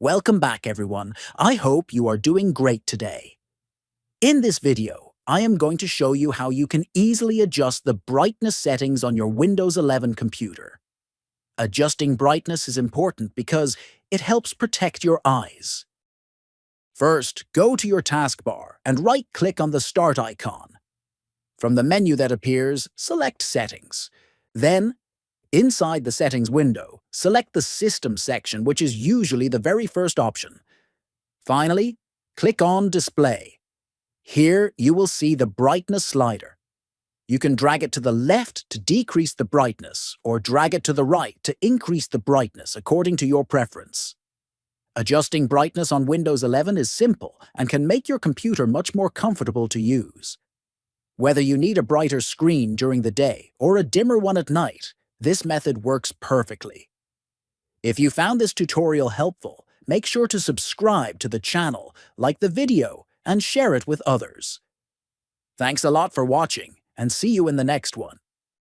Welcome back, everyone. I hope you are doing great today. In this video, I am going to show you how you can easily adjust the brightness settings on your Windows 11 computer. Adjusting brightness is important because it helps protect your eyes. First, go to your taskbar and right-click on the Start icon. From the menu that appears, select Settings. Then, inside the Settings window, select the System section, which is usually the very first option. Finally, click on Display. Here, you will see the brightness slider. You can drag it to the left to decrease the brightness, or drag it to the right to increase the brightness according to your preference. Adjusting brightness on Windows 11 is simple and can make your computer much more comfortable to use. Whether you need a brighter screen during the day or a dimmer one at night, this method works perfectly. If you found this tutorial helpful, make sure to subscribe to the channel, like the video, and share it with others. Thanks a lot for watching, and see you in the next one.